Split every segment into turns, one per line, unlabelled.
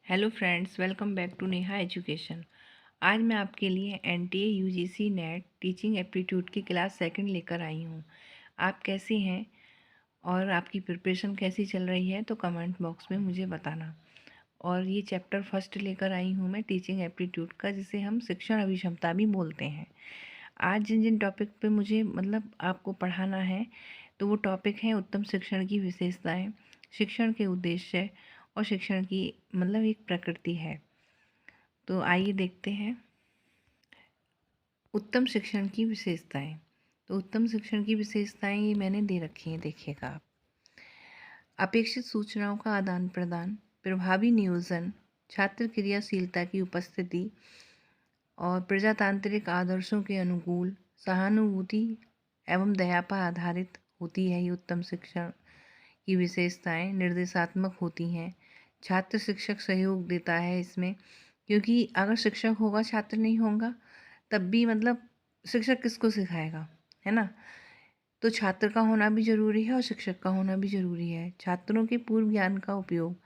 Hello friends, welcome back to Neha education. आज मैं आपके लिए NTA UGC NET teaching aptitude की क्लास सेकंड लेकर आई हूँ। आप कैसे हैं और आपकी प्रिपरेशन कैसी चल रही है तो कमेंट बॉक्स में मुझे बताना। और ये चैप्टर फर्स्ट लेकर आई हूँ मैं टीचिंग एप्टीट्यूड का, जिसे हम शिक्षण अभिक्षमता भी बोलते हैं। आज जिन जिन टॉपिक पे मुझे आपको पढ़ाना है तो वो टॉपिक हैं उत्तम शिक्षण की विशेषताएं, शिक्षण के उद्देश्य और शिक्षण की एक प्रकृति है। तो आइए देखते हैं उत्तम शिक्षण की विशेषताएं। तो उत्तम शिक्षण की विशेषताएं ये मैंने दे रखी हैं, देखिएगा आप। अपेक्षित सूचनाओं का आदान प्रदान, प्रभावी नियोजन, छात्र क्रियाशीलता की उपस्थिति और प्रजातांत्रिक आदर्शों के अनुकूल, सहानुभूति एवं दया पर आधारित होती है। ये उत्तम शिक्षण की विशेषताएं निर्देशात्मक होती हैं। छात्र शिक्षक सहयोग देता है इसमें, क्योंकि अगर शिक्षक होगा छात्र नहीं होगा तब भी शिक्षक किसको सिखाएगा, है ना। तो छात्र का होना भी ज़रूरी है और शिक्षक का होना भी ज़रूरी है। छात्रों के पूर्व ज्ञान का उपयोग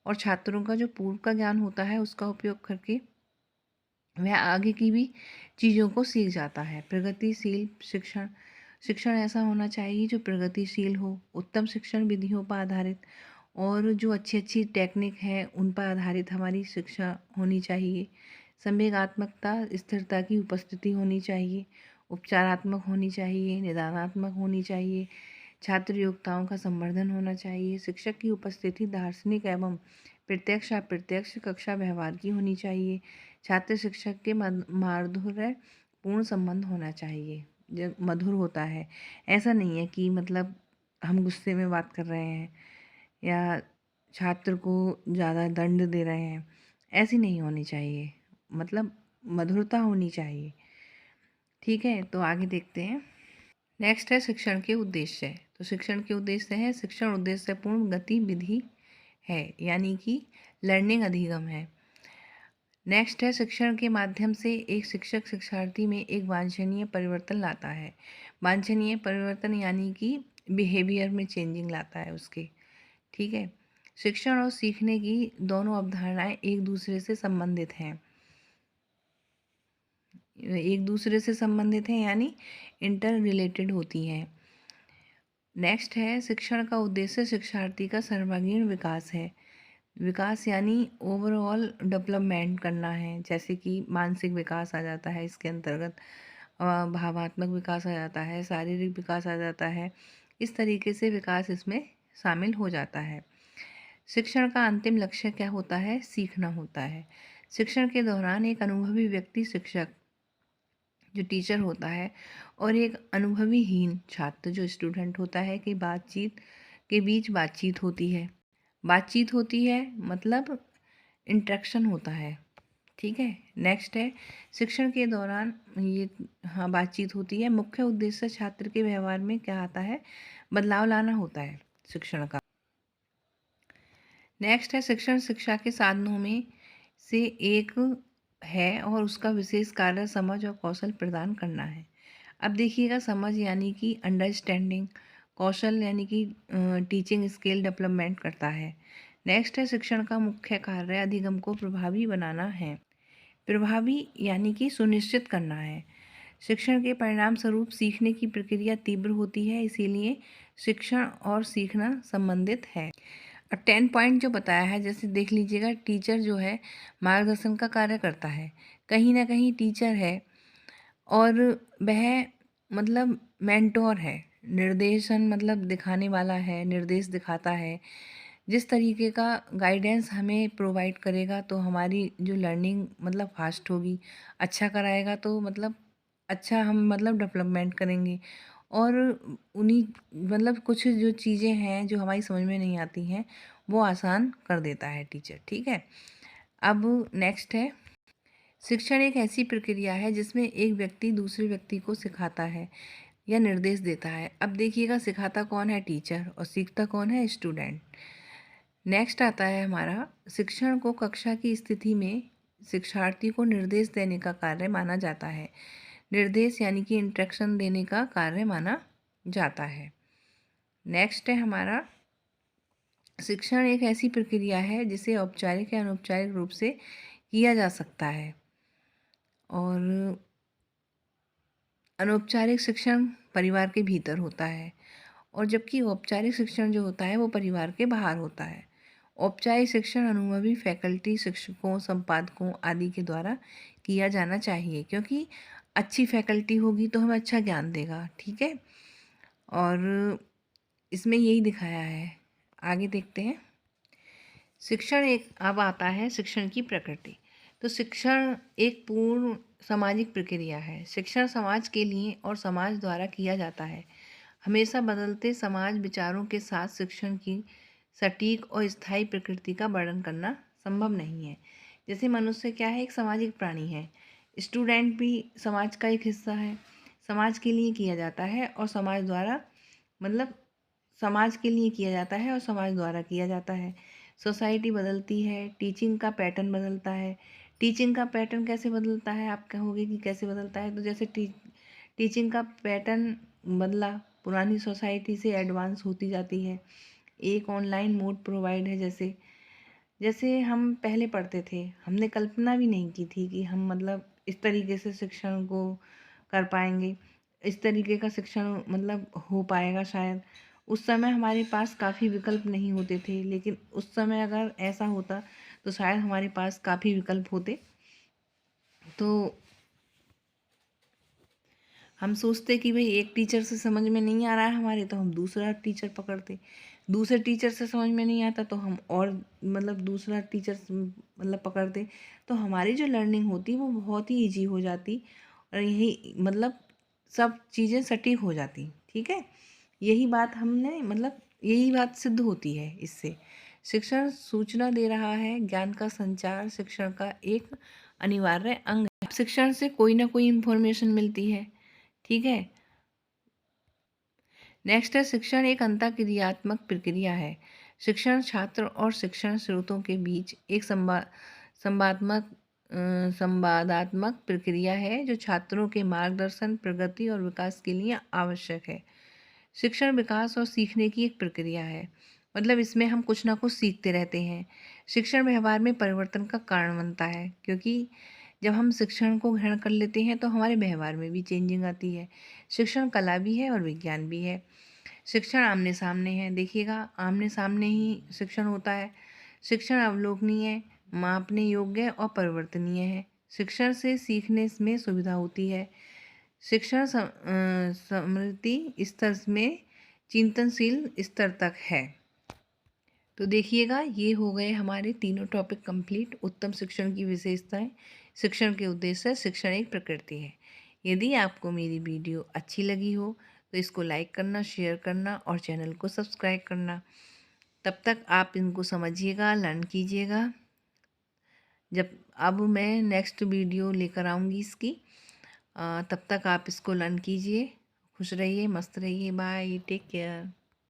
और छात्रों का जो पूर्व का ज्ञान होता है उसका उपयोग करके वह आगे की भी चीज़ों को सीख जाता है। प्रगतिशील शिक्षण, शिक्षण ऐसा होना चाहिए जो प्रगतिशील हो, उत्तम शिक्षण विधियों पर आधारित और जो अच्छी अच्छी टेक्निक है उन पर आधारित हमारी शिक्षा होनी चाहिए। संवेगात्मकता, स्थिरता की उपस्थिति होनी चाहिए, उपचारात्मक होनी चाहिए, निदानात्मक होनी चाहिए, छात्र योग्यताओं का संवर्धन होना चाहिए। शिक्षक की उपस्थिति दार्शनिक एवं प्रत्यक्ष अप्रत्यक्ष कक्षा व्यवहार की होनी चाहिए। छात्र शिक्षक के माधुर्य पूर्ण संबंध होना चाहिए, जब मधुर होता है। ऐसा नहीं है कि हम गुस्से में बात कर रहे हैं या छात्र को ज़्यादा दंड दे रहे हैं, ऐसी नहीं होनी चाहिए। मधुरता होनी चाहिए। ठीक है, तो आगे देखते हैं। नेक्स्ट है शिक्षण के उद्देश्य। तो शिक्षण के उद्देश्य है, शिक्षण उद्देश्यपूर्ण गतिविधि है, यानी कि लर्निंग अधिगम है। नेक्स्ट है शिक्षण के माध्यम से एक शिक्षक शिक्षार्थी में एक वांछनीय परिवर्तन लाता है। वांछनीय परिवर्तन यानी कि बिहेवियर में चेंजिंग लाता है उसके। ठीक है, शिक्षण और सीखने की दोनों अवधारणाएं एक दूसरे से संबंधित हैं। एक दूसरे से संबंधित हैं यानी इंटर रिलेटेड होती हैं। नेक्स्ट है शिक्षण का उद्देश्य शिक्षार्थी का सर्वांगीण विकास है। विकास यानी ओवरऑल डेवलपमेंट करना है, जैसे कि मानसिक विकास आ जाता है इसके अंतर्गत, भावात्मक विकास आ जाता है, शारीरिक विकास आ जाता है। इस तरीके से विकास इसमें शामिल हो जाता है। शिक्षण का अंतिम लक्ष्य क्या होता है? सीखना होता है। शिक्षण के दौरान एक अनुभवी व्यक्ति शिक्षक जो टीचर होता है और एक अनुभवीहीन छात्र जो स्टूडेंट होता है कि बातचीत के बीच बातचीत होती है। बातचीत होती है मतलब इंटरेक्शन होता है। ठीक है, नेक्स्ट है शिक्षण के दौरान ये बातचीत होती है। मुख्य उद्देश्य छात्र के व्यवहार में क्या आता है? बदलाव लाना होता है शिक्षण का। नेक्स्ट है शिक्षण शिक्षा के साधनों में से एक है और उसका विशेष कार्य समझ और कौशल प्रदान करना है। अब देखिएगा, समझ यानी कि अंडरस्टैंडिंग, कौशल यानी कि टीचिंग स्किल डेवलपमेंट करता है। नेक्स्ट है शिक्षण का मुख्य कार्य अधिगम को प्रभावी बनाना है। प्रभावी यानी कि सुनिश्चित करना है। शिक्षण के परिणाम स्वरूप सीखने की प्रक्रिया तीव्र होती है, इसीलिए शिक्षण और सीखना संबंधित है। और 10 पॉइंट जो बताया है, जैसे देख लीजिएगा, टीचर जो है मार्गदर्शन का कार्य करता है। कहीं ना कहीं टीचर है और वह मेंटोर है, निर्देशन दिखाने वाला है, निर्देश दिखाता है। जिस तरीके का गाइडेंस हमें प्रोवाइड करेगा तो हमारी जो लर्निंग फास्ट होगी, अच्छा कराएगा तो अच्छा हम डेवलपमेंट करेंगे। और उन्हीं कुछ जो चीज़ें हैं जो हमारी समझ में नहीं आती हैं वो आसान कर देता है टीचर। ठीक है, अब नेक्स्ट है शिक्षण एक ऐसी प्रक्रिया है जिसमें एक व्यक्ति दूसरे व्यक्ति को सिखाता है या निर्देश देता है। अब देखिएगा, सिखाता कौन है? टीचर। और सीखता कौन है? स्टूडेंट। नेक्स्ट आता है हमारा, शिक्षण को कक्षा की स्थिति में शिक्षार्थी को निर्देश देने का कार्य माना जाता है। निर्देश यानी कि इंस्ट्रक्शन देने का कार्य माना जाता है। नेक्स्ट है हमारा शिक्षण एक ऐसी प्रक्रिया है जिसे औपचारिक या अनौपचारिक रूप से किया जा सकता है, और अनौपचारिक शिक्षण परिवार के भीतर होता है, और जबकि औपचारिक शिक्षण जो होता है वो परिवार के बाहर होता है। औपचारिक शिक्षण अनुभवी फैकल्टी, शिक्षकों, संपादकों आदि के द्वारा किया जाना चाहिए, क्योंकि अच्छी फैकल्टी होगी तो हमें अच्छा ज्ञान देगा। ठीक है, और इसमें यही दिखाया है। आगे देखते हैं। शिक्षण एक, अब आता है शिक्षण की प्रकृति। तो शिक्षण एक पूर्ण सामाजिक प्रक्रिया है। शिक्षण समाज के लिए और समाज द्वारा किया जाता है। हमेशा बदलते समाज विचारों के साथ शिक्षण की सटीक और स्थायी प्रकृति का वर्णन करना संभव नहीं है। जैसे मनुष्य क्या है, एक सामाजिक प्राणी है। स्टूडेंट भी समाज का एक हिस्सा है। समाज के लिए किया जाता है और समाज द्वारा, मतलब समाज के लिए किया जाता है और समाज द्वारा किया जाता है। सोसाइटी बदलती है, टीचिंग का पैटर्न बदलता है। टीचिंग का पैटर्न कैसे बदलता है, आप कहोगे कि कैसे बदलता है। तो जैसे टीचिंग का पैटर्न बदला, पुरानी सोसाइटी से एडवांस होती जाती है। एक ऑनलाइन मोड प्रोवाइड है। जैसे जैसे हम पहले पढ़ते थे, हमने कल्पना भी नहीं की थी कि हम मतलब इस तरीके से शिक्षण को कर पाएंगे, इस तरीके का शिक्षण मतलब हो पाएगा शायद। उस समय हमारे पास काफ़ी विकल्प नहीं होते थे, लेकिन उस समय अगर ऐसा होता तो शायद हमारे पास काफ़ी विकल्प होते। तो हम सोचते कि भाई एक टीचर से समझ में नहीं आ रहा है हमारे, तो हम दूसरा टीचर पकड़ते। दूसरे टीचर से समझ में नहीं आता तो हम और मतलब दूसरा टीचर मतलब पकड़ते। तो हमारी जो लर्निंग होती वो बहुत ही ईजी हो जाती, और यही मतलब सब चीज़ें सटीक हो जाती। ठीक है, यही बात हमने मतलब यही बात सिद्ध होती है इससे। शिक्षण सूचना दे रहा है, ज्ञान का संचार शिक्षण का एक अनिवार्य अंग है। शिक्षण से कोई ना कोई इन्फॉर्मेशन मिलती है। ठीक है, नेक्स्ट है शिक्षण एक अंतःक्रियात्मक प्रक्रिया है। शिक्षण छात्र और शिक्षण स्रोतों के बीच एक संवादात्मक संवादात्मक प्रक्रिया है जो छात्रों के मार्गदर्शन, प्रगति और विकास के लिए आवश्यक है। शिक्षण विकास और सीखने की एक प्रक्रिया है, मतलब इसमें हम कुछ ना कुछ सीखते रहते हैं। शिक्षण व्यवहार में परिवर्तन का कारण बनता है, क्योंकि जब हम शिक्षण को ग्रहण कर लेते हैं तो हमारे व्यवहार में भी चेंजिंग आती है। शिक्षण कला भी है और विज्ञान भी है। शिक्षण आमने सामने है, देखिएगा आमने सामने ही शिक्षण होता है। शिक्षण अवलोकनीय, मापने योग्य और परिवर्तनीय है। शिक्षण से सीखने में सुविधा होती है। शिक्षण स्मृति स्तर में चिंतनशील स्तर तक है। तो देखिएगा ये हो गए हमारे तीनों टॉपिक कंप्लीट। उत्तम शिक्षण की विशेषताएं, शिक्षण के उद्देश्य, शिक्षण एक प्रकृति है। यदि आपको मेरी वीडियो अच्छी लगी हो तो इसको लाइक करना, शेयर करना और चैनल को सब्सक्राइब करना। तब तक आप इनको समझिएगा, लर्न कीजिएगा। जब अब मैं नेक्स्ट वीडियो लेकर आऊँगी इसकी, तब तक आप इसको लर्न कीजिए। खुश रहिए, मस्त रहिए। Bye, take care.